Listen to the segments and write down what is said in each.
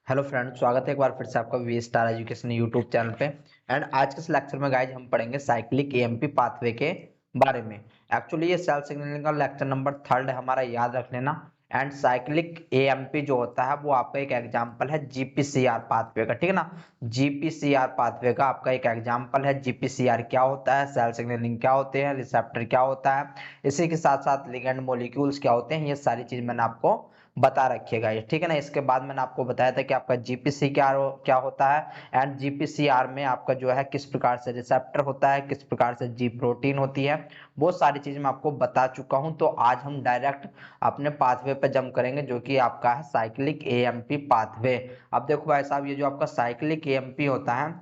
Hello friend, स्वागत है एक बार फिर से आपका V Star Education YouTube channel पे। एंड आज के इस लेक्चर में गाइज हम पढ़ेंगे साइक्लिक एएमपी पाथवे के बारे में। एक्चुअली ये सेल सिग्नलिंग का लेक्चर नंबर 3 है हमारा, याद रख लेना। एंड साइक्लिक एएमपी जो होता है वो आपका एक एग्जांपल है जीपीसीआर पाथवे का, ठीक है ना। जीपीसीआर पाथवे का आपका एक एग्जांपल है। जीपीसीआर क्या होता है, सेल सिग्नलिंग क्या होते हैं, रिसेप्टर क्या होता है, इसी के साथ साथ लिगेंड मॉलिक्यूल्स क्या होते हैं, ये सारी चीज मैंने आपको बता रखिएगा ये, ठीक है ना। इसके बाद मैंने आपको बताया था कि आपका जीपीसी क्या होता है। एंड जीपीसीआर में आपका जो है किस प्रकार से रिसेप्टर होता है, किस प्रकार से जी प्रोटीन होती है, वो सारी चीज मैं आपको बता चुका हूं। तो आज हम डायरेक्ट अपने पाथवे पे जंप करेंगे जो कि आपका है साइक्लिक एएमपी पाथवे। अब देखो भाई साहब, ये जो आपका साइक्लिक एएमपी होता है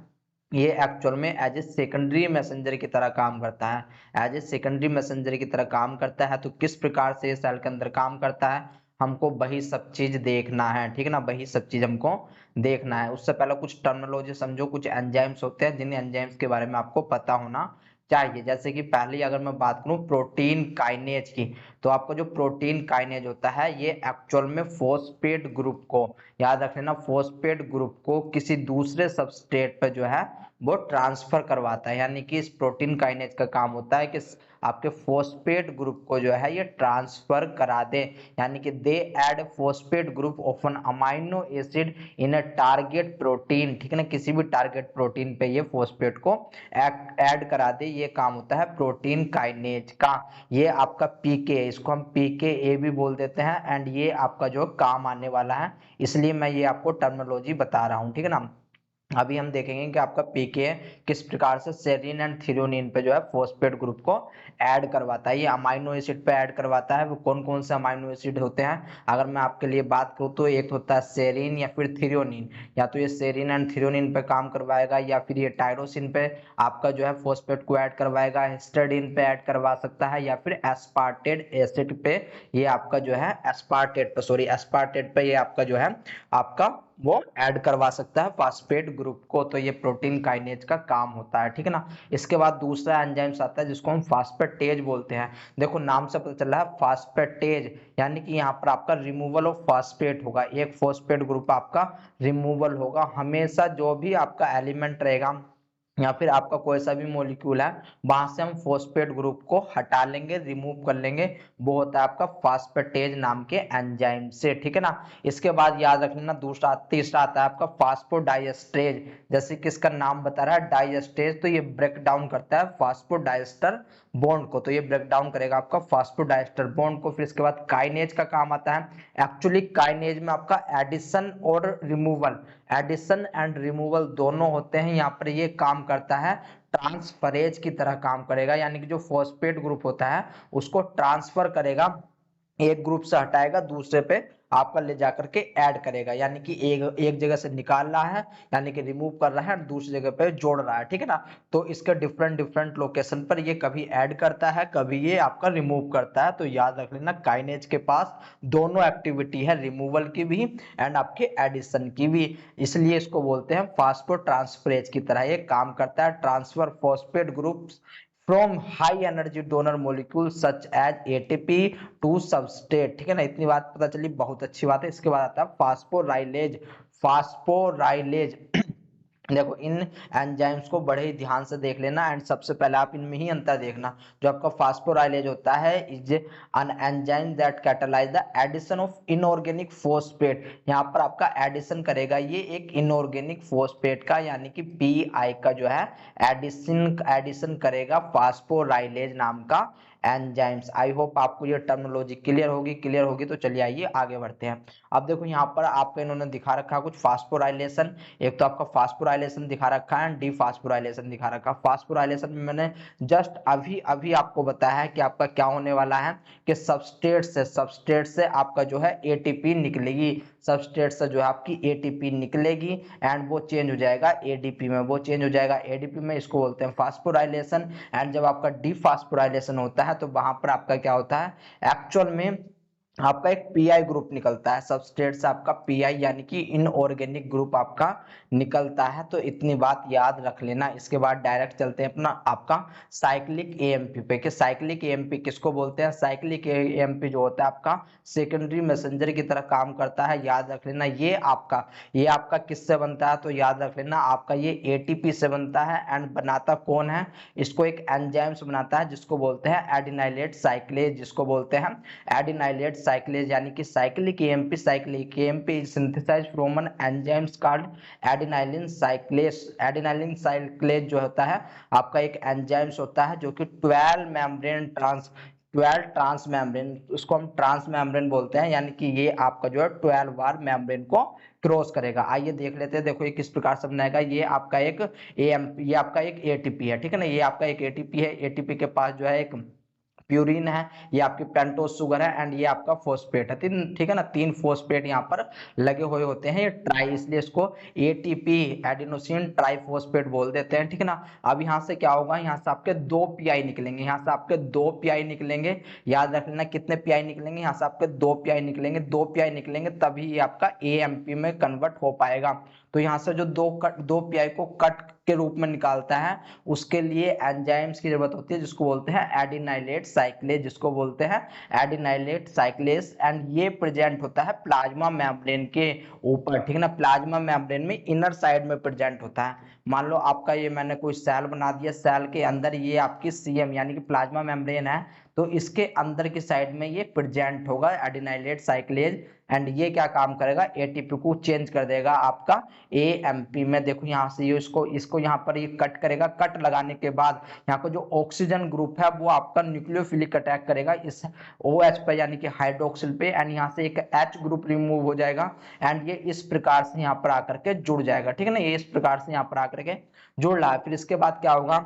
ये एक्चुअल में एज ए सेकेंडरी मैसेंजर की तरह काम करता है। एज ए सेकेंडरी मैसेंजर की तरह काम करता है। तो किस प्रकार से सेल के अंदर काम करता है, हमको वही सब चीज देखना है, ठीक है ना। वही सब चीज हमको देखना है। उससे पहले कुछ टर्मिनोलॉजी समझो। कुछ एंजाइम्स होते हैं जिन एंजाइम्स के बारे में आपको पता होना चाहिए। जैसे कि पहले अगर मैं बात करूं प्रोटीन काइनेज की, तो आपको जो प्रोटीन काइनेज होता है ये एक्चुअल में फॉस्फेट ग्रुप को, याद रख लेना, फॉस्फेट ग्रुप को किसी दूसरे सबस्ट्रेट पर जो है वो ट्रांसफर करवाता है। यानी कि इस प्रोटीन काइनेज का काम होता है कि आपके फॉस्फेट ग्रुप को जो है ये ट्रांसफर करा दे। यानी कि they add phosphate group of an amino acid in a target protein, ठीक है ना। किसी भी टारगेट प्रोटीन पे ये फॉस्फेट को ऐड करा दे, ये काम होता है प्रोटीन काइनेज का। ये आपका पीके, इसको हम पीके ए भी बोल देते हैं। एंड ये आपका जो काम आने वाला है, इसलिए मैं ये आपको टर्मिनोलॉजी बता रहा हूँ, ठीक है ना। अभी हम देखेंगे कि आपका पीके किस प्रकार से सेरीन एंड थ्रेओनीन पे जो है फॉस्फेट ग्रुप को ऐड करवाता है। ये अमाइनो एसिड पे ऐड करवाता है। वो कौन कौन से अमाइनो एसिड होते हैं, अगर मैं आपके लिए बात करूँ तो एक होता है सेरीन या फिर थ्रेओनीन। या तो ये सेरीन एंड थ्रेओनीन पे काम करवाएगा, या फिर ये टायरोसिन पे आपका जो है फॉस्फेट को ऐड करवाएगा, हिस्टिडीन पे ऐड करवा सकता है, या फिर एस्पार्टेट एसिड पे ये आपका जो है एस्पार्टेट पे ये आपका जो है आपका वो ऐड करवा सकता है फास्फेट ग्रुप को। तो ये प्रोटीन काइनेज का काम होता है, ठीक है ना। इसके बाद दूसरा एंजाइम्स आता है जिसको हम फास्फेटेज बोलते हैं। देखो नाम से पता चल रहा है फास्फेटेज, यानी कि यहाँ पर आपका रिमूवल ऑफ फास्फेट होगा। एक फास्फेट ग्रुप आपका रिमूवल होगा। हमेशा जो भी आपका एलिमेंट रहेगा या फिर आपका कोई सा भी मॉलिक्यूल है, वहां से हम फॉस्फेट ग्रुप को हटा लेंगे, रिमूव कर लेंगे। वो होता है आपका फास्फेटेज नाम के एंजाइम से, ठीक है ना। इसके बाद याद रख लेना दूसरा तीसरा आता है आपका फास्फोडाइएस्ट्रेज। जैसे कि इसका नाम बता रहा है डाइएस्ट्रेज, तो ये ब्रेक डाउन करता है फास्फोडाइएस्टर बॉन्ड को। तो ये ब्रेक डाउन करेगा आपका फास्फोडाइएस्टर बॉन्ड को। फिर इसके बाद काइनेज का काम आता है। एक्चुअली काइनेज में आपका एडिशन और रिमूवल, एडिशन एंड रिमूवल दोनों होते हैं। यहाँ पर ये काम करता है ट्रांसफरेज की तरह काम करेगा। यानी कि जो फॉस्फेट ग्रुप होता है उसको ट्रांसफर करेगा, एक ग्रुप से हटाएगा दूसरे पे आपका ले जाकर के ऐड करेगा। यानी कि एक एक जगह से निकाल रहा है, यानी कि रिमूव कर रहा है, दूसरी जगह पे जोड़ रहा है, ठीक है ना। तो इसके डिफरेंट डिफरेंट लोकेशन पर ये कभी ऐड करता है, कभी ये आपका रिमूव करता है। तो याद रख लेना काइनेज के पास दोनों एक्टिविटी है, रिमूवल की भी एंड आपके एडिशन की भी। इसलिए इसको बोलते हैं फास्फोट्रांसफरेज की तरह ये काम करता है। Transfer phosphate groups from high energy donor molecule such as ATP to substrate, ठीक है ना। इतनी बात पता चली, बहुत अच्छी बात है। इसके बाद आता है फास्फोराइलेज। फास्फोराइलेज देखो इन एंजाइम्स को बड़े ही ध्यान से देख लेना। एंड सबसे पहले आप इनमें ही अंतर देखना। जो आपका फास्फोराइलेज होता है is an enzyme that catalyse the addition of inorganic phosphate. यहाँ पर आपका एडिशन करेगा ये एक इनऑर्गेनिक फोस्फेट का, यानी कि पीआई का जो है एडिशन एडिशन करेगा फास्फोराइलेज नाम का एंजाइम्स। आई होप आपको ये टर्मिनोलॉजी क्लियर होगी। तो चलिए आइए आगे बढ़ते हैं। अब देखो यहाँ पर आपको इन्होंने दिखा रखा है कुछ फास्फोराइलेशन। एक तो आपका फास्फोराइलेशन दिखा रखा है, डीफास्फोराइलेशन दिखा रखा है। फास्फोराइलेशन में मैंने जस्ट अभी अभी आपको बताया है कि आपका क्या होने वाला है, कि सबस्ट्रेट से आपका जो है एटीपी निकलेगी। सबस्ट्रेट से जो है आपकी एटीपी निकलेगी एंड वो चेंज हो जाएगा एडीपी में, वो चेंज हो जाएगा एडीपी में। इसको बोलते हैं फास्फोराइलेशन। एंड जब आपका डीफास्फोराइलेशन होता है तो वहां पर आपका क्या होता है, एक्चुअल में आपका एक पीआई ग्रुप निकलता है, सबस्ट्रेट से आपका पीआई यानी कि इनऑर्गेनिक ग्रुप आपका निकलता है। तो इतनी बात याद रख लेना। इसके बाद डायरेक्ट चलते हैं अपना आपका साइक्लिक एएमपी पे, कि साइक्लिक एएमपी किसको बोलते हैं। साइक्लिक एएमपी जो होता है आपका सेकेंडरी मैसेंजर की तरह काम करता है, याद रख लेना। ये आपका किससे बनता है, तो याद रख लेना आपका ये एटीपी से बनता है। एंड बनाता कौन है, इसको एक एंजाइम से बनाता है जिसको बोलते हैं एडिनाइलेट साइक्लेज, जिसको बोलते हैं एडिनाइलेट साइक्लेज। यानी कि cyclic AMP synthesized from an enzymes called adenylin cyclase. Adenylin cyclase जो होता है आपका एक एंजाइम्स होता है जो कि 12 ट्रांस मेम्ब्रेन, उसको हम ट्रांस मेम्ब्रेन बोलते हैं। यानी कि ये आपका जो है 12 बार मेम्ब्रेन को क्रॉस करेगा। आइए देख लेते हैं, देखो ये किस प्रकार से बनाएगा। ये आपका एक एएमपी, ये आपका एक एटीपी है, ठीक है ना। ये आपका एक एटीपी है, एटीपी के पास जो है एक प्यूरिन है, ये आपकी पेंटोज शुगर है, एंड ये आपका फोस्फेट है। तीन, ठीक है ना, 3 फोस्फेट यहाँ पर लगे हुए होते हैं। ये ट्राई, इसलिए इसको एटीपी एडिनोसिन ट्राइफॉस्फेट बोल देते हैं, ठीक है ना। अब यहाँ से क्या होगा, यहाँ से आपके 2 पीआई निकलेंगे, यहाँ से आपके 2 पीआई निकलेंगे। याद रख लेना कितने पीआई निकलेंगे, यहाँ से आपके 2 पीआई निकलेंगे। 2 पीआई निकलेंगे तभी ये आपका एएमपी में कन्वर्ट हो पाएगा। तो यहाँ से जो 2 पीआई को कट के रूप में निकालता है, उसके लिए एंजाइम्स की जरूरत होती है जिसको बोलते हैं एडिनाइलेट साइक्लेज, जिसको बोलते हैं एडिनाइलेट साइक्लेज। एंड ये प्रेजेंट होता है प्लाज्मा मेम्ब्रेन के ऊपर, ठीक है ना। प्लाज्मा मेम्ब्रेन में इनर साइड में प्रेजेंट होता है। मान लो आपका ये मैंने कोई सेल बना दिया, सेल के अंदर ये आपकी सीएम यानी कि प्लाज्मा मेम्ब्रेन है, तो इसके अंदर की साइड में ये प्रेजेंट होगा एडिनाइलेट साइक्लेज। एंड ये क्या काम करेगा, एटीपी को चेंज कर देगा आपका एएमपी में। देखो यहाँ से ये इसको इसको यहाँ पर ये कट करेगा। कट लगाने के बाद यहाँ पर जो ऑक्सीजन ग्रुप है वो आपका न्यूक्लियोफिलिक अटैक करेगा इस OH पे यानी कि हाइड्रोक्सिल पे, एंड यहाँ से एक H ग्रुप रिमूव हो जाएगा। एंड ये इस प्रकार से यहाँ पर आकर के जुड़ जाएगा, ठीक है ना। ये इस प्रकार से यहाँ पर आकर के जुड़ रहा है। फिर इसके बाद क्या होगा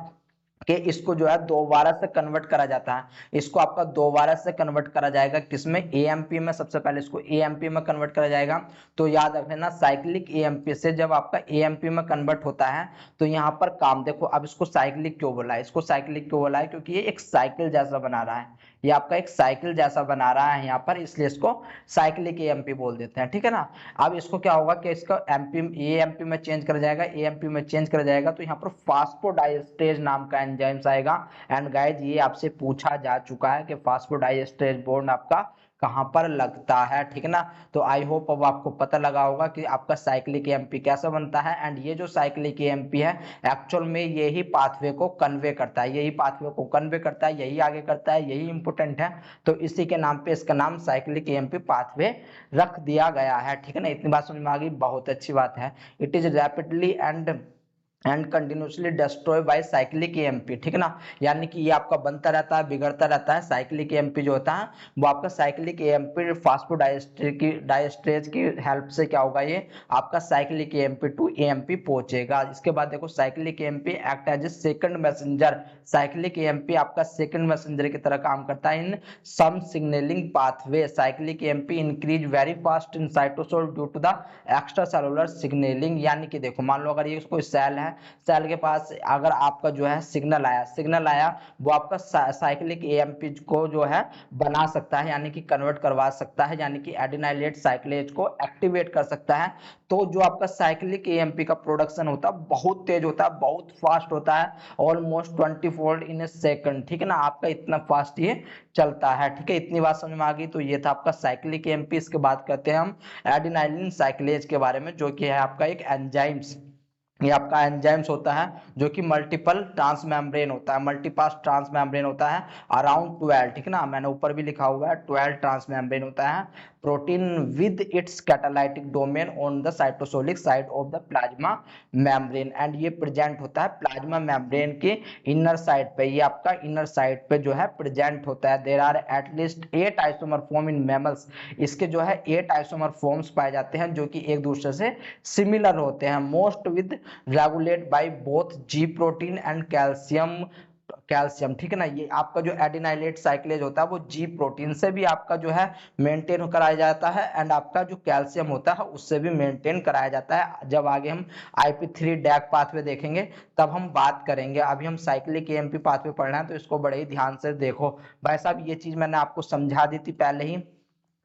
कि इसको जो है दोबारा से कन्वर्ट करा जाता है। इसको आपका दोबारा से कन्वर्ट करा जाएगा किसमें, एएमपी में। सबसे पहले इसको एएमपी में कन्वर्ट करा जाएगा। तो याद रख लेना साइक्लिक एएमपी से जब आपका एएमपी में कन्वर्ट होता है तो यहाँ पर काम देखो। अब इसको साइक्लिक क्यों बोला है, इसको साइक्लिक क्यों बोला है, क्योंकि ये एक साइकिल जैसा बना रहा है। ये आपका एक साइकिल जैसा बना रहा है यहाँ पर, इसलिए इसको साइक्लिक एएमपी बोल देते हैं, ठीक है ना। अब इसको क्या होगा कि इसका एएमपी में चेंज कर जाएगा, एएमपी में चेंज कर जाएगा तो यहाँ पर फास्फोडाइएस्टेज नाम का एंजाइम्स आएगा। एंड गाइज ये आपसे पूछा जा चुका है कि फास्फोडाइएस्टेज बॉन्ड आपका कहां पर लगता है, ठीक है ना। तो आई होप अब आपको पता लगा होगा कि आपका साइक्लिक एएमपी कैसे बनता है। एंड ये जो साइक्लिक एएमपी है एक्चुअल में यही पाथवे को कन्वे करता है, यही पाथवे को कन्वे करता है, यही आगे करता है, यही इंपोर्टेंट है। तो इसी के नाम पे इसका नाम साइक्लिक एएमपी पाथवे रख दिया गया है, ठीक है ना। इतनी बात समझ में आ गई, बहुत अच्छी बात है। It is rapidly and continuously destroy by cyclic AMP, ठीक है ना। यानी कि ये आपका बनता रहता है, बिगड़ता रहता है। साइक्लिक एएमपी जो होता है वो आपका साइक्लिक एएमपी फास्फोडाइएस्टेज की हेल्प से क्या होगा, ये आपका साइक्लिक एएमपी टू एएमपी पहुंचेगा। इसके बाद देखो cyclic AMP act as a second messenger. Cyclic AMP आपका सेकंड मैसेंजर की तरह काम करता है in some signalling pathway. Cyclic AMP increase very fast in cytosol due to the extra cellular signalling. यानी कि देखो मान लो अगर ये कोई सेल है, सेल के पास अगर आपका जो है सिग्नल आया वो आपका साइक्लिक एएमपी को जो है बना सकता है, यानी कि कन्वर्ट करवा सकता है, यानी कि एडिनाइलेट साइक्लेज को एक्टिवेट कर सकता है। तो जो आपका साइक्लिक एएमपी का प्रोडक्शन होता है बहुत तेज होता है, बहुत फास्ट होता है, almost 20 fold in A second, ठीक है ना। आपका इतना फास्ट ये चलता है, ठीक है। इतनी बात समझ में आ गई। तो ये था आपका साइक्लिक एएमपी। इसके बाद करते हैं हम एडिनाइलिन साइक्लेज के बारे में, जो कि है आपका एक एंजाइम्स। ये आपका एंजाइम्स होता है जो कि मल्टीपल ट्रांसमेम्ब्रेन होता है, मल्टीपास ट्रांसमेम्ब्रेन होता है अराउंड 12, ठीक है ना। मैंने ऊपर भी लिखा हुआ है 12 ट्रांसमेम्ब्रेन होता है protein with its catalytic domain on the cytosolic side of the plasma membrane. And ये प्रेजेंट होता है प्लाज्मा मेम्ब्रेन के इनर साइड पे, ये आपका इनर साइड पे जो है प्रेजेंट होता है। There are at least 8 isomer form in mammals. इसके जो है 8 आइसोमर फॉर्म्स पाए जाते हैं जो कि एक दूसरे से सिमिलर होते हैं। Most with regulate by both ji protein and calcium, ठीक है ना। ये आपका जो एडिनाइलेट साइक्लेज होता है वो जी प्रोटीन से भी आपका जो है मेंटेन कराया जाता है, एंड आपका जो कैल्शियम होता है उससे भी मेंटेन कराया जाता है। जब आगे हम IP3 डैक पाथवे देखेंगे तब हम बात करेंगे। अभी हम साइक्लिक एएमपी पाथवे पढ़ना है तो इसको बड़े ही ध्यान से देखो। भाई साहब ये चीज मैंने आपको समझा दी थी पहले ही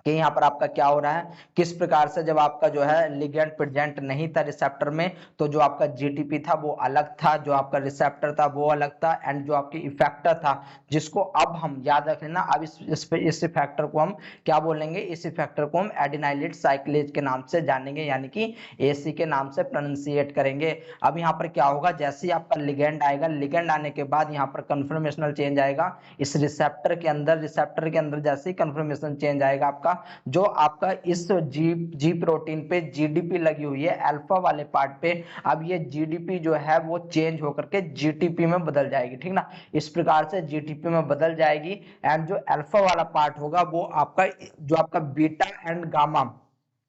कि यहाँ पर आपका क्या हो रहा है, किस प्रकार से जब आपका जो है लिगेंड प्रेजेंट नहीं था रिसेप्टर में, तो जो आपका जीटीपी था वो अलग था, जो आपका रिसेप्टर था वो अलग था, एंड जो आपकी इफेक्टर था, जिसको अब हम याद रख लेना, अब इस इफेक्टर को हम क्या बोलेंगे, इस इफेक्टर को हम एडिनाइलेट साइक्लेज के नाम से जानेंगे, यानी कि एसी के नाम से प्रोनाउंसिएट करेंगे। अब यहाँ पर क्या होगा, जैसे ही आपका लिगेंड आएगा, लिगेंड आने के बाद यहाँ पर कन्फर्मेशनल चेंज आएगा इस रिसेप्टर के अंदर, रिसेप्टर के अंदर जैसे ही कन्फर्मेशन चेंज आएगा आपका, जो आपका इस जी प्रोटीन पे जीडीपी लगी हुई है अल्फा वाले पार्ट पे, अब ये जीडीपी जो है वो चेंज होकर के जीटीपी में बदल जाएगी, ठीक ना। इस प्रकार से जीटीपी में बदल जाएगी, एंड जो अल्फा वाला पार्ट होगा वो आपका जो आपका बीटा एंड गामा,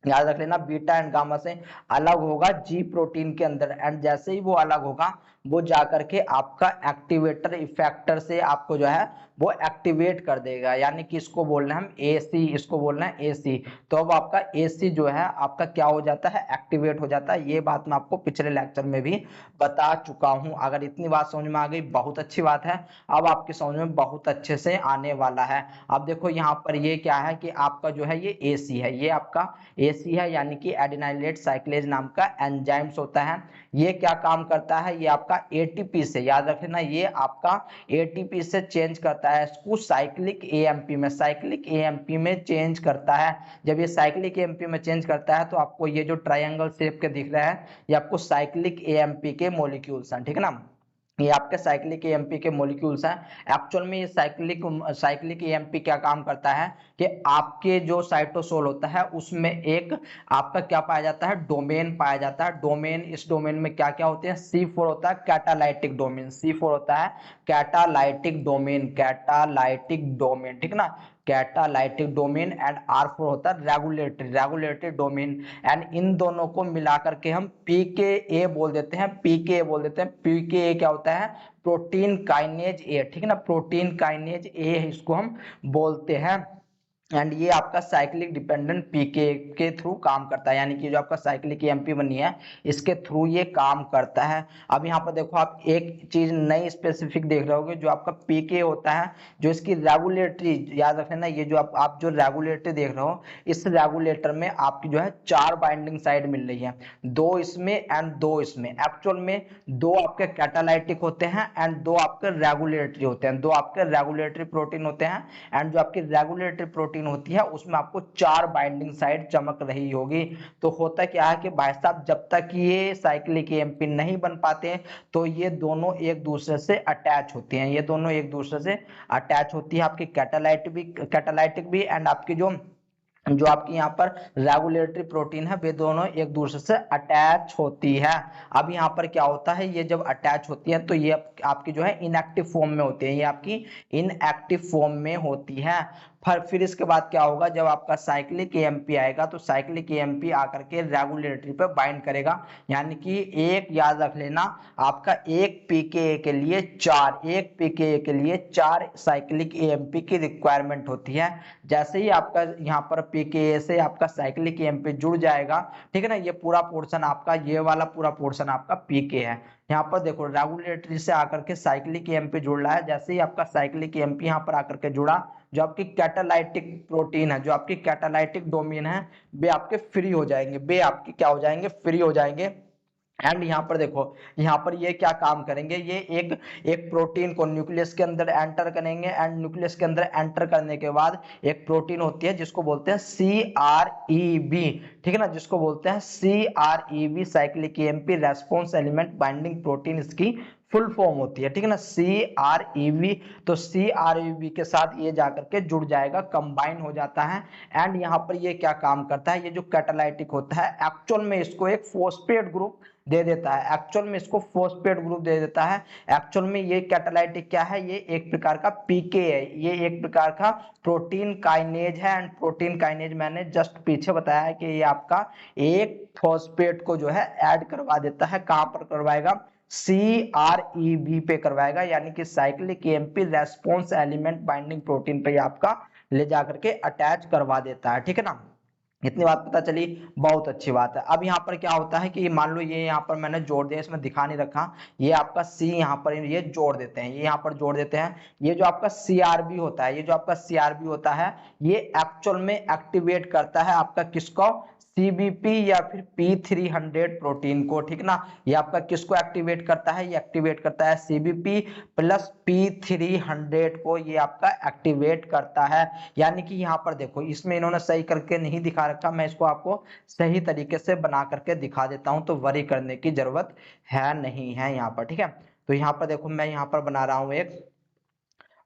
याद रख लेना, बीटा एंड गामा से अलग होगा जी प्रोटीन के अंदर, एंड जैसे ही वो अलग होगा वो जाकर के आपका एक्टिवेटर इफेक्टर से आपको जो है वो एक्टिवेट कर देगा, यानी कि इसको बोलना है हम एसी, इसको बोलना है एसी। तो अब आपका एसी जो है आपका क्या हो जाता है, एक्टिवेट हो जाता है। ये बात मैं आपको पिछले लेक्चर में भी बता चुका हूं। अगर इतनी बात समझ में आ गई बहुत अच्छी बात है, अब आपके समझ में बहुत अच्छे से आने वाला है। अब देखो यहाँ पर ये क्या है कि आपका जो है ये एसी है, ये आपका एसी है, यानी कि एडिनाइलेट साइक्लेज नाम का एंजाइम्स होता है। ये क्या काम करता है, ये आपका एटीपी से, याद रख लेना, ये आपका एटीपी से चेंज करता है इसको साइक्लिक एएमपी में, साइक्लिक एएमपी में चेंज करता है। जब ये साइक्लिक एएमपी में चेंज करता है तो आपको ये जो ट्रायंगल शेप के दिख रहा है ये आपको साइक्लिक एएमपी के मॉलिक्यूल्स हैं, ठीक है ना, ये आपके साइक्लिक एएमपी के मॉलिक्यूल्स हैं। एक्चुअल में ये साइक्लिक एएमपी क्या काम करता है कि आपके जो साइटोसोल होता है उसमें एक आपका क्या पाया जाता है, डोमेन पाया जाता है। डोमेन, इस डोमेन में क्या क्या होते हैं, C4 होता है कैटालाइटिक डोमेन, C4 होता है कैटालाइटिक डोमेन, कैटालाइटिक डोमेन, ठीक ना, कैटालाइटिक डोमेन, एंड R4 होता है रेगुलेटरी डोमेन, एंड इन दोनों को मिलाकर के हम पीकेए बोल देते हैं, पीकेए बोल देते हैं। पीकेए क्या होता है, प्रोटीन काइनेज ए, ठीक है ना, प्रोटीन काइनेज ए इसको हम बोलते हैं। एंड ये आपका साइक्लिक डिपेंडेंट पीके के थ्रू काम करता है, यानी कि जो आपका साइक्लिक एमपी बनी है इसके थ्रू ये काम करता है। अब यहाँ पर देखो आप एक चीज नई स्पेसिफिक देख रहे होगे, जो आपका पीके होता है, जो इसकी रेगुलेटरी, याद रखना, ये जो आप जो रेगुलेटरी देख रहे हो, इस रेगुलेटर में आपकी जो है 4 बाइंडिंग साइड मिल रही है, 2 इसमें एंड 2 इसमें। एक्चुअल में 2 आपके कैटालाइटिक होते हैं एंड 2 आपके रेगुलेटरी होते हैं, 2 आपके रेगुलेटरी प्रोटीन होते हैं, एंड जो आपकी रेगुलेटरी प्रोटीन होती है उसमें आपको 4 बाइंडिंग साइड चमक रही होगी। तो होता क्या है कि भाई साहब जब तक ये साइक्लिक एएमपी नहीं बन पाते तो ये दोनों एक दूसरे से अटैच होती हैं, ये दोनों एक दूसरे से अटैच होती है, आपकी कैटालाइटिक भी एंड आपकी जो आपकी यहाँ पर रेगुलेटरी प्रोटीन है वे दोनों एक दूसरे से अटैच होती है। अब यहाँ पर क्या होता है, ये जब अटैच होती है तो ये आपकी जो है इनएक्टिव फॉर्म में होती है, ये आपकी इनएक्टिव फॉर्म में होती है। फिर इसके बाद क्या होगा, जब आपका साइक्लिक एएमपी आएगा तो साइक्लिक एएमपी आकर के रेगुलेटरी पे बाइंड करेगा, यानी कि एक याद रख लेना, आपका एक पीकेए के लिए 4, एक पीकेए के लिए 4 साइक्लिक एएमपी की रिक्वायरमेंट होती है। जैसे ही आपका यहाँ पर पीकेए से आपका साइक्लिक एएमपी जुड़ जाएगा, ठीक है ना, ये पूरा पोर्शन आपका, ये वाला पूरा पोर्शन आपका पीके है। यहाँ पर देखो रेगुलेटरी से आकर के साइक्लिक एएमपी जुड़ रहा है, जैसे ही आपका साइक्लिक एएमपी यहाँ पर आकर के जुड़ा, जो आपकी कैटालाइटिक प्रोटीन है, जो आपकी कैटालाइटिक डोमेन है, वे आपके फ्री हो जाएंगे, वे आपके क्या हो जाएंगे, फ्री हो जाएंगे। एंड यहाँ पर देखो, यहाँ पर ये क्या काम करेंगे, ये एक प्रोटीन को न्यूक्लियस के अंदर एंटर करेंगे, एंड न्यूक्लियस के अंदर एंटर करने के बाद एक प्रोटीन होती है जिसको बोलते हैं CREB, ठीक है ना, जिसको बोलते हैं CREB, cyclic AMP response element binding protein इसकी फुल फॉर्म होती है, ठीक है ना, CREB। तो CREB के साथ ये जाकर के जुड़ जाएगा, कंबाइन हो जाता है, एंड यहाँ पर ये क्या काम करता है, ये जो कैटालाइटिक होता है एक्चुअल में इसको एक फॉस्फेट ग्रुप दे देता है, एक्चुअल में इसको फॉस्फेट ग्रुप दे देता है। एक्चुअल में ये कैटालाइटिक क्या है, ये एक प्रकार का पीके है, ये एक प्रकार का प्रोटीन काइनेज है, एंड प्रोटीन काइनेज मैंने जस्ट पीछे बताया है कि ये आपका एक फॉस्फेट को जो है ऐड करवा देता है, कहां पर करवाएगा, CREB पे करवाएगा, यानी कि cyclic AMP response element binding protein पे आपका ले जाकर के अटैच करवा देता है, ठीक है ना। इतनी बात पता चली, बहुत अच्छी बात है। अब यहाँ पर क्या होता है कि मान लो ये यहाँ पर मैंने जोड़ दिया, इसमें दिखा नहीं रखा, ये आपका सी यहाँ पर ये जोड़ देते हैं, ये यहाँ पर जोड़ देते हैं। ये जो आपका सीआरबी होता है, ये जो आपका सीआरबी होता है, ये एक्चुअल में एक्टिवेट करता है आपका किसको, सीबीपी या फिर P300 प्रोटीन को, ठीक ना। ये आपका किसको एक्टिवेट करता है, ये एक्टिवेट करता है सीबीपी प्लस P300 को, ये आपका एक्टिवेट करता है। यानी कि यहाँ पर देखो, इसमें इन्होंने सही करके नहीं दिखा रखा, मैं इसको आपको सही तरीके से बना करके दिखा देता हूं, तो वरी करने की जरूरत है नहीं है यहाँ पर, ठीक है। तो यहाँ पर देखो, मैं यहाँ पर बना रहा हूं एक,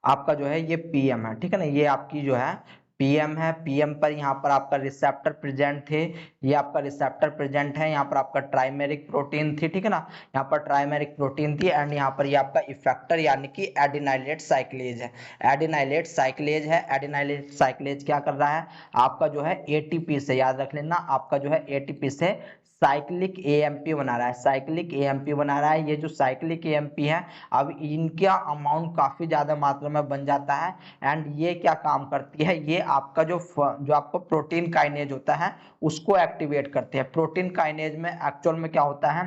आपका जो है ये पीएम है, ठीक है ना, ये आपकी जो है पीएम है। पीएम पर यहाँ पर आपका रिसेप्टर प्रेजेंट थे, ये आपका रिसेप्टर प्रेजेंट है। यहाँ पर आपका ट्राइमेरिक प्रोटीन थी, ठीक है ना, यहाँ पर ट्राइमेरिक प्रोटीन थी। एंड यहाँ पर ये आपका इफेक्टर यानी कि एडिनाइलेट साइक्लेज है, एडिनाइलेट साइक्लेज है। एडिनाइलेट साइक्लेज क्या कर रहा है, आपका जो है एटीपी से, याद रख लेना, आपका जो है एटीपी से साइक्लिक एएमपी बना रहा है, साइक्लिक एएमपी बना रहा है। ये जो साइक्लिक एएमपी है, अब इनका अमाउंट काफी ज्यादा मात्रा में बन जाता है। एंड ये क्या काम करती है, ये आपका जो आपको प्रोटीन काइनेज होता है उसको एक्टिवेट करती है। प्रोटीन काइनेज में एक्चुअल में क्या होता है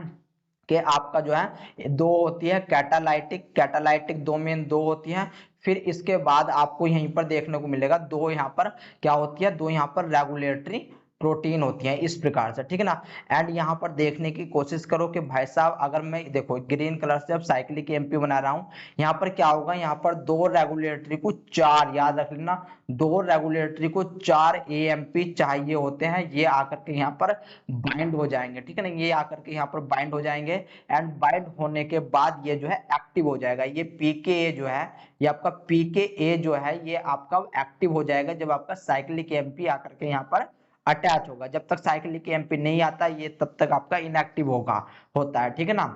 कि आपका जो है दो होती है कैटालाइटिक, कैटालाइटिक दो मेन दो होती है। फिर इसके बाद आपको यहीं पर देखने को मिलेगा दो, यहाँ पर क्या होती है, दो यहाँ पर रेगुलेटरी प्रोटीन होती हैं, इस प्रकार से, ठीक है ना। एंड यहाँ पर देखने की कोशिश करो कि भाई साहब, अगर मैं देखो ग्रीन कलर से अब साइक्लिक एएमपी बना रहा हूँ, यहाँ पर क्या होगा, यहाँ पर दो रेगुलेटरी को चार, याद रख लेना, दो रेगुलेटरी को चार एएमपी चाहिए होते हैं। ये आकर के यहाँ पर बाइंड हो जाएंगे, ठीक है ना, ये आकर के यहाँ पर बाइंड हो जाएंगे। एंड बाइंड होने के बाद ये जो है एक्टिव हो जाएगा। ये पीके जो है, ये आपका पीके जो है, ये आपका एक्टिव हो जाएगा जब आपका साइक्लिक एएमपी आकर के यहाँ पर अटैच होगा। जब तक साइक्लिक एएमपी नहीं आता, ये तब तक आपका इनएक्टिव होता है, ठीक है ना।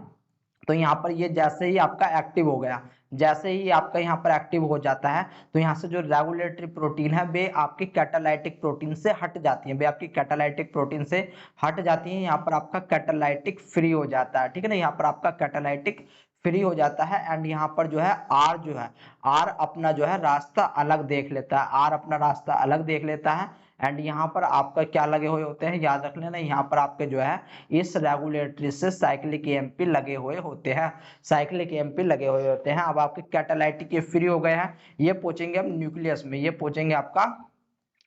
तो यहाँ पर ये जैसे ही आपका एक्टिव हो गया, जैसे ही आपका यहाँ पर एक्टिव हो जाता है, तो यहाँ से जो रेगुलेटरी प्रोटीन है वे आपकी कैटालाइटिक प्रोटीन से हट जाती है, वे आपकी कैटालाइटिक प्रोटीन से हट जाती है। यहाँ पर आपका कैटालाइटिक फ्री हो जाता है, ठीक है ना, यहाँ पर आपका कैटालाइटिक फ्री हो जाता है। एंड यहाँ पर जो है आर जो है, आर अपना जो है रास्ता अलग देख लेता है, आर अपना रास्ता अलग देख लेता है। एंड यहाँ पर आपका क्या लगे हुए होते हैं, याद रख लेना, यहाँ पर आपके जो है इस रेगुलेटरी से साइक्लिक एएमपी लगे हुए होते हैं, साइक्लिक एएमपी लगे हुए होते हैं। अब आपके कैटालाइटिक ये फ्री हो गए हैं, ये पहुंचेंगे अब न्यूक्लियस में, ये पहुंचेंगे आपका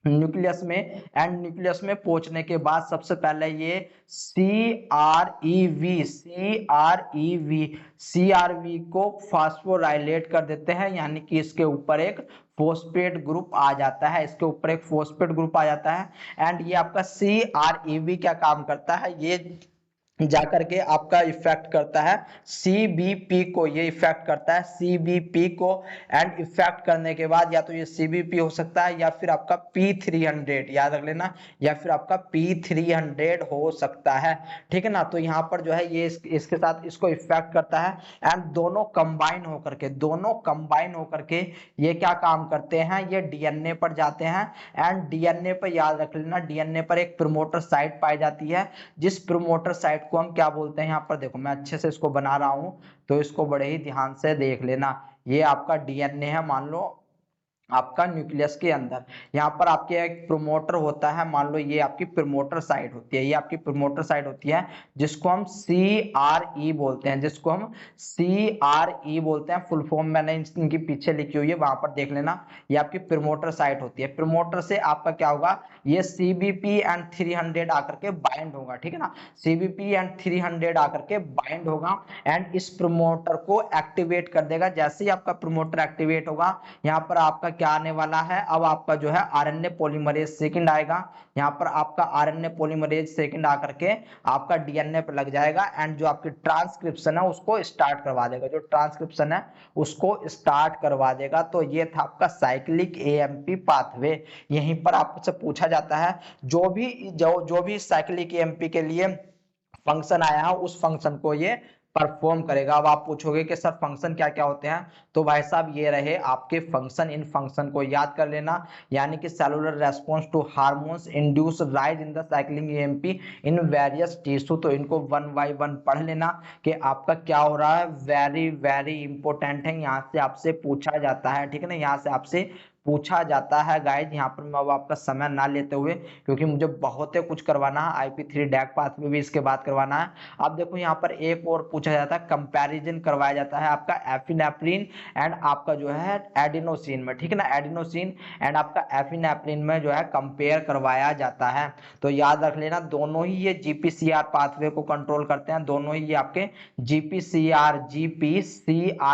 न्यूक्लियस में। एंड न्यूक्लियस में पहुंचने के बाद सबसे पहले ये सीआरईवी को फास्फोराइलेट कर देते हैं, यानी कि इसके ऊपर एक फोस्फेट ग्रुप आ जाता है, इसके ऊपर एक फोस्फेट ग्रुप आ जाता है। एंड ये आपका सीआरईवी क्या काम करता है, ये जाकर के आपका इफेक्ट करता है सीबीपी को, ये इफेक्ट करता है सीबीपी को। एंड इफेक्ट करने के बाद या तो ये सीबीपी हो सकता है या फिर आपका P300, याद रख लेना, या फिर आपका P300 हो सकता है, ठीक है ना। तो यहाँ पर जो है ये इसके साथ इसको इफेक्ट करता है। एंड दोनों कंबाइन होकर के ये क्या काम करते हैं, ये डीएनए पर जाते हैं। एंड डीएनए पर याद रख लेना, डीएनए पर एक प्रमोटर साइट पाई जाती है, जिस प्रमोटर साइट को हम क्या बोलते हैं, यहाँ पर देखो मैं अच्छे से इसको बना रहा हूं, तो इसको बड़े ही ध्यान से देख लेना। ये आपका डीएनए है, मान लो आपका न्यूक्लियस के अंदर, यहाँ पर आपके एक प्रमोटर होता है, मान लो ये आपकी प्रमोटर साइट होती है, ये आपकी प्रमोटर साइट होती है, जिसको हम CRE बोलते हैं, जिसको हम CRE बोलते हैं। फुल फॉर्म मैंने इनकी पीछे लिखी हुई है, वहां पर देख लेना। ये आपकी प्रमोटर साइट होती है, प्रमोटर से आपका क्या होगा, ये CBP एंड 300 आकर के बाइंड होगा, ठीक है ना, CBP एंड 300 आकर के बाइंड होगा। एंड इस प्रमोटर को एक्टिवेट कर देगा। जैसे ही आपका प्रमोटर एक्टिवेट होगा, यहाँ पर आपका क्या आने वाला है, अब आपका जो है आरएनए पॉलीमरेज सेकंड आएगा, यहाँ पर आपका आरएनए पॉलीमरेज सेकंड आकर के आपका डीएनए पर लग जाएगा। एंड जो आपकी ट्रांसक्रिप्शन है उसको स्टार्ट करवा देगा, जो ट्रांसक्रिप्शन है उसको स्टार्ट करवा देगा। तो ये था आपका साइक्लिक एएमपी पाथवे। यहीं पर आपसे पूछा जाता है, जो भी साइक्लिक एएमपी के लिए फंक्शन आया है उस फंक्शन को ये परफॉर्म करेगा। अब आप पूछोगे कि सर फंक्शन क्या क्या होते हैं, तो भाई साहब ये रहे आपके फंक्शन, इन फंक्शन को याद कर लेना। यानी कि cellular response to hormones induce rise in the cycling AMP in various tissue, तो इनको वन बाय वन पढ़ लेना कि आपका क्या हो रहा है। वेरी वेरी इंपॉर्टेंट है, यहाँ से आपसे पूछा जाता है, ठीक है ना, यहाँ से आपसे पूछा जाता है गाइज। यहाँ पर मैं अब आपका समय ना लेते हुए, क्योंकि मुझे बहुत ही कुछ करवाना है, IP3 डैक पाथवे भी इसके बाद करवाना है। अब देखो यहाँ पर एक और पूछा जाता है, कंपैरिजन करवाया जाता है आपका एफिनेफ्रिन एंड आपका जो है एडिनोसिन में, ठीक है ना, एडिनोसिन एंड आपका एफिनेफ्रिन में जो है कंपेयर करवाया जाता है। तो याद रख लेना, दोनों ही ये GPCR पाथवे को कंट्रोल करते हैं, दोनों ही ये आपके GPCR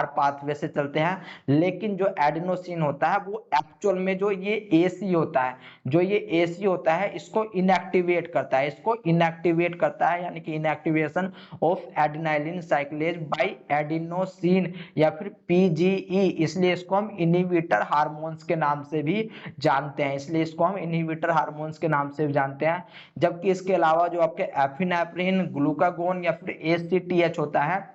पाथवे से चलते हैं। लेकिन जो एडिनोसिन होता है वो एक्चुअल में जो ये AC होता है, जो ये AC होता है इसको इनएक्टिवेट करता है, इसको इनएक्टिवेट करता है, यानी कि inactivation of adenylin cyclase by adenosine या फिर PGE, इसलिए इसको हम इनहिबिटर हार्मोन्स के नाम से भी जानते हैं, इसलिए इसको हम इनहिबिटर हार्मोन्स के नाम से भी जानते हैं। जबकि इसके अलावा जो आपके एफिनेफ्रिन, ग्लूकागोन या फिर ACTH होता है,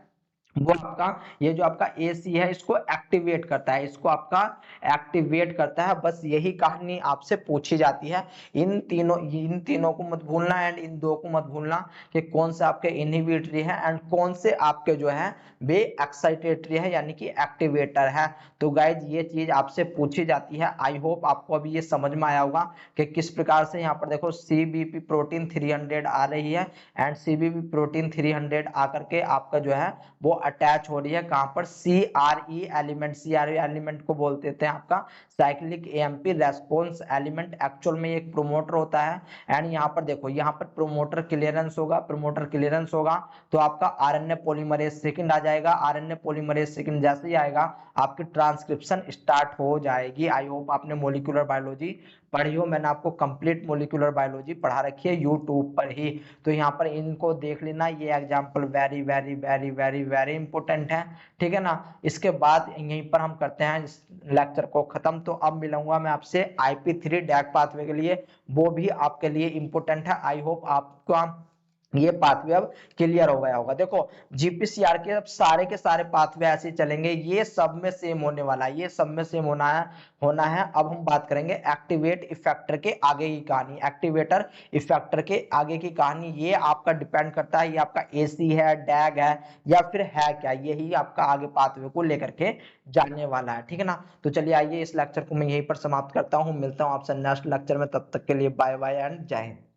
वो आपका ये जो आपका AC है इसको एक्टिवेट करता है, इसको आपका एक्टिवेट करता है। बस यही कहानी आपसे पूछी जाती है। इन तीनों को मत भूलना एंड इन दो को मत भूलना कि कौन से आपके इनहिबिटरी है एंड कौन से आपके जो है वे एक्साइटेटरी है, यानी कि एक्टिवेटर है। तो गाइज ये चीज आपसे पूछी जाती है। आई होप आपको अभी ये समझ में आया होगा कि किस प्रकार से यहाँ पर देखो CBP प्रोटीन 300 आ रही है एंड CBP प्रोटीन 300 आकर के आपका जो है वो अटैच हो रही है कहां पर, CRE एलिमेंट। CRE एलिमेंट को बोलते थे आपका cyclic AMP response element. Actual में एक प्रोमोटर होता है एंड यहाँ पर देखो, यहाँ पर प्रोमोटर क्लियरेंस होगा, प्रोमोटर क्लियरेंस होगा तो आपका RNA पॉलीमरेज सेकंड आ जाएगा। RNA पॉलीमरेज सेकंड जैसे ही आएगा आपकी ट्रांसक्रिप्शन स्टार्ट हो जाएगी। आई होप आपने मोलिकुलर बायोलॉजी पढ़ी हो, मैंने आपको कंप्लीट मोलिकुलर बायोलॉजी पढ़ा रखी है यूट्यूब पर ही। तो यहाँ पर इनको देख लेना, ये example very very very very very important है, ठीक है ना। इसके बाद यहीं पर हम करते हैं इस लेक्चर को खत्म। तो अब मिलूंगा मैं आपसे IP3 डैक पाथवे के लिए, वो भी आपके लिए इंपॉर्टेंट है। आई होप आपका ये पाथवे अब क्लियर हो गया होगा। देखो GPCR के अब सारे के सारे पाथवे ऐसे चलेंगे, ये सब में सेम होने वाला है, ये सब में सेम होना है। अब हम बात करेंगे एक्टिवेट इफेक्टर के आगे की कहानी। एक्टिवेटर इफेक्टर के आगे की कहानी ये आपका डिपेंड करता है, ये आपका AC है, डैग है या फिर है क्या, यही आपका आगे पाथवे को लेकर के जानने वाला है, ठीक है ना। तो चलिए आइए इस लेक्चर को मैं यहीं पर समाप्त करता हूँ, मिलता हूँ आपसे नेक्स्ट लेक्चर में, तब तक के लिए बाय बाय एंड जय हिंद।